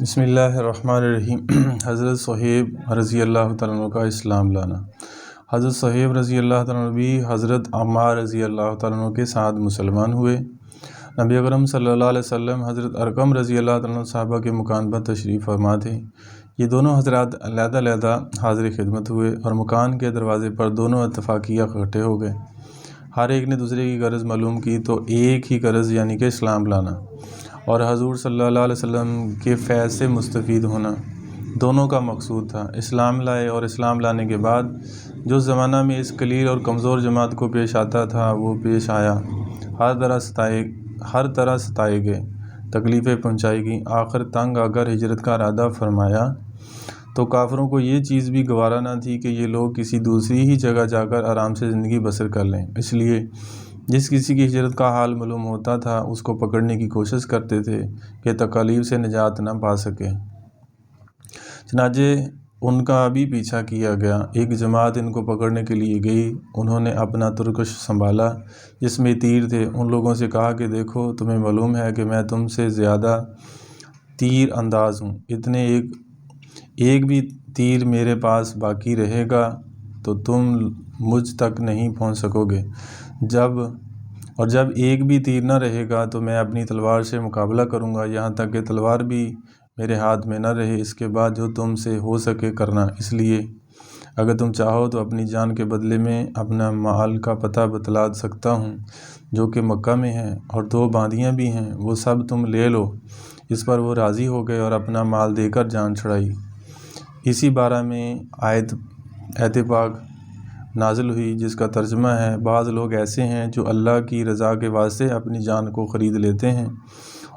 بسم اللہ الرحمن الرحیم۔ حضرت صہیب رضی اللہ تعالیٰ عنہ کا اسلام لانا۔ حضرت صہیب رضی اللہ تعالیٰ عنہ بھی حضرت عمار رضی اللہ تعالیٰ عنہ کے ساتھ مسلمان ہوئے۔ نبی اکرم صلی اللہ علیہ وسلم حضرت ارقم رضی اللہ تعالیٰ عنہ صحابہ کے مکان پر تشریف فرما تھے۔ یہ دونوں حضرات علیحدہ علیحدہ حاضر خدمت ہوئے اور مکان کے دروازے پر دونوں اتفاقیہ اکٹھے ہو گئے۔ ہر ایک نے دوسرے کی غرض معلوم کی تو ایک ہی غرض یعنی کہ اسلام لانا اور حضور صلی اللہ علیہ وسلم کے فیض سے مستفید ہونا دونوں کا مقصود تھا۔ اسلام لائے اور اسلام لانے کے بعد جو زمانہ میں اس قلیل اور کمزور جماعت کو پیش آتا تھا وہ پیش آیا۔ ہر طرح ستائے گئے، تکلیفیں پہنچائی گئیں۔ آخر تنگ آ کر ہجرت کا ارادہ فرمایا تو کافروں کو یہ چیز بھی گوارا نہ تھی کہ یہ لوگ کسی دوسری ہی جگہ جا کر آرام سے زندگی بسر کر لیں، اس لیے جس کسی کی ہجرت کا حال معلوم ہوتا تھا اس کو پکڑنے کی کوشش کرتے تھے کہ تکالیف سے نجات نہ پا سکے۔ چنانچہ ان کا بھی پیچھا کیا گیا۔ ایک جماعت ان کو پکڑنے کے لیے گئی۔ انہوں نے اپنا ترکش سنبھالا جس میں تیر تھے۔ ان لوگوں سے کہا کہ دیکھو، تمہیں معلوم ہے کہ میں تم سے زیادہ تیر انداز ہوں۔ اتنے ایک بھی تیر میرے پاس باقی رہے گا تو تم مجھ تک نہیں پہنچ سکو گے۔ جب ایک بھی تیر نہ رہے گا تو میں اپنی تلوار سے مقابلہ کروں گا، یہاں تک کہ تلوار بھی میرے ہاتھ میں نہ رہے۔ اس کے بعد جو تم سے ہو سکے کرنا۔ اس لیے اگر تم چاہو تو اپنی جان کے بدلے میں اپنا مال کا پتہ بتلا سکتا ہوں جو کہ مکہ میں ہے، اور 2 باندیاں بھی ہیں، وہ سب تم لے لو۔ اس پر وہ راضی ہو گئے اور اپنا مال دے کر جان چھڑائی۔ اسی بارہ میں آیت پاک نازل ہوئی جس کا ترجمہ ہے، بعض لوگ ایسے ہیں جو اللہ کی رضا کے واسطے اپنی جان کو خرید لیتے ہیں،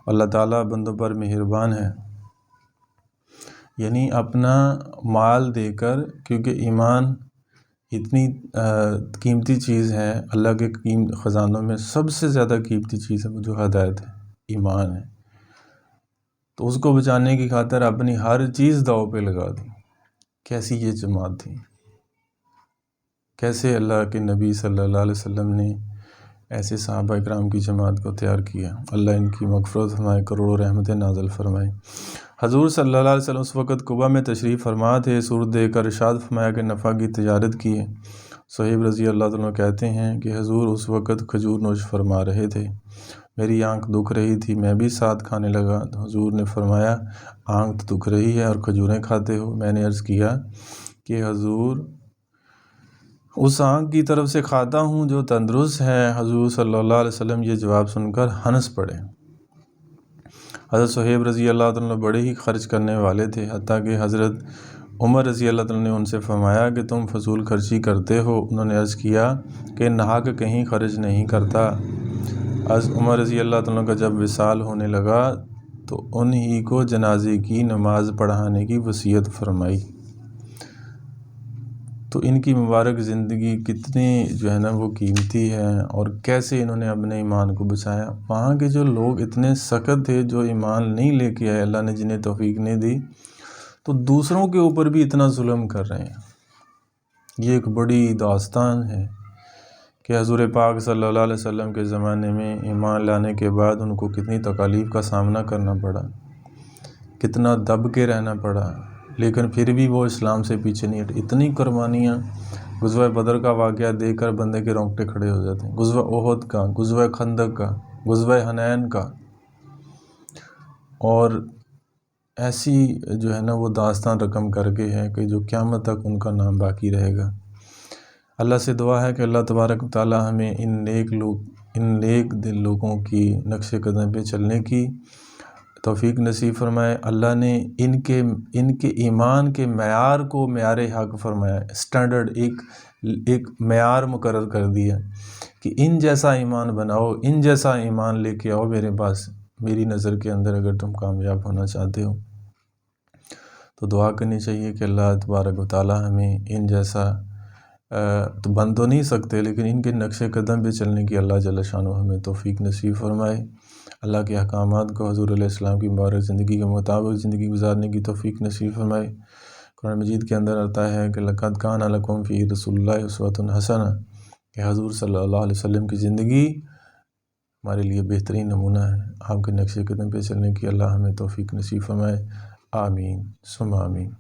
اللہ تعالیٰ بندوں پر مہربان ہے۔ یعنی اپنا مال دے کر، کیونکہ ایمان اتنی قیمتی چیز ہے، اللہ کے خزانوں میں سب سے زیادہ قیمتی چیز ہے وہ جو ہدایت ہے، ایمان ہے، تو اس کو بچانے کی خاطر اپنی ہر چیز داؤ پہ لگا دی۔ کیسی یہ جماعت تھی، کیسے اللہ کے نبی صلی اللہ علیہ وسلم نے ایسے صحابہ اکرام کی جماعت کو تیار کیا۔ اللہ ان کی مغفرت فرمائے، کروڑوں رحمتیں نازل فرمائے۔ حضور صلی اللہ علیہ وسلم اس وقت قباء میں تشریف فرما تھے۔ سورت دے کر ارشاد فرمایا کہ نفع کی تجارت کی ہے۔ صہیب رضی اللہ عنہ کہتے ہیں کہ حضور اس وقت کھجور نوش فرما رہے تھے، میری آنکھ دکھ رہی تھی، میں بھی ساتھ کھانے لگا تو حضور نے فرمایا آنکھ تو دکھ رہی ہے اور کھجوریں کھاتے ہو؟ میں نے عرض کیا کہ حضور اس آنکھ کی طرف سے کھاتا ہوں جو تندرست ہے۔ حضور صلی اللہ علیہ وسلم یہ جواب سن کر ہنس پڑے۔ حضرت صہیب رضی اللہ عنہ بڑے ہی خرچ کرنے والے تھے، حتیٰ کہ حضرت عمر رضی اللہ عنہ نے ان سے فرمایا کہ تم فضول خرچی کرتے ہو۔ انہوں نے عرض کیا کہ ناحق کہیں خرچ نہیں کرتا۔ حضرت عمر رضی اللہ عنہ کا جب وصال ہونے لگا تو انہی کو جنازے کی نماز پڑھانے کی وصیت فرمائی۔ تو ان کی مبارک زندگی کتنی وہ قیمتی ہے، اور کیسے انہوں نے اپنے ایمان کو بچایا۔ وہاں کے جو لوگ اتنے سخت تھے جو ایمان نہیں لے کے آئے، اللہ نے جنہیں توفیق نہیں دی، تو دوسروں کے اوپر بھی اتنا ظلم کر رہے ہیں۔ یہ ایک بڑی داستان ہے کہ حضور پاک صلی اللہ علیہ وسلم کے زمانے میں ایمان لانے کے بعد ان کو کتنی تکالیف کا سامنا کرنا پڑا، کتنا دب کے رہنا پڑا، لیکن پھر بھی وہ اسلام سے پیچھے نہیں ہٹے۔ اتنی قربانیاں، غزوہ بدر کا واقعہ دیکھ کر بندے کے رونگٹے کھڑے ہو جاتے ہیں، غزوہ احد کا، غزوہ خندق کا، غزوہ حنین کا، اور ایسی وہ داستان رقم کر کے ہے کہ جو قیامت تک ان کا نام باقی رہے گا۔ اللہ سے دعا ہے کہ اللہ تبارک و تعالی ہمیں ان نیک دل لوگوں کی نقش قدم پہ چلنے کی توفیق نصیب فرمائے۔ اللہ نے ان کے ایمان کے معیار کو معیار حق فرمایا، اسٹینڈرڈ ایک معیار مقرر کر دیا کہ ان جیسا ایمان بناؤ، ان جیسا ایمان لے کے آؤ میرے پاس، میری نظر کے اندر اگر تم کامیاب ہونا چاہتے ہو تو دعا کرنی چاہیے کہ اللہ تبارک و تعالی ہمیں ان جیسا تو بن تو نہیں سکتے، لیکن ان کے نقش قدم پہ چلنے کی اللہ جل شانہ ہمیں توفیق نصیب فرمائے۔ اللہ کے احکامات کو حضور علیہ السلام کی مبارک زندگی کے مطابق زندگی گزارنے کی توفیق نصیب فرمائے۔ قرآن مجید کے اندر آتا ہے کہ لَقَدْ كَانَ لَكُمْ فِي رَسُولِ اللَّهِ أُسْوَةٌ حَسَنَةٌ، کہ حضور صلی اللہ علیہ وسلم کی زندگی ہمارے لیے بہترین نمونہ ہے۔ آپ کے نقش قدم پہ چلنے کی اللہ ہمیں توفیق نصیب فرمائے۔ آمین ثم آمین۔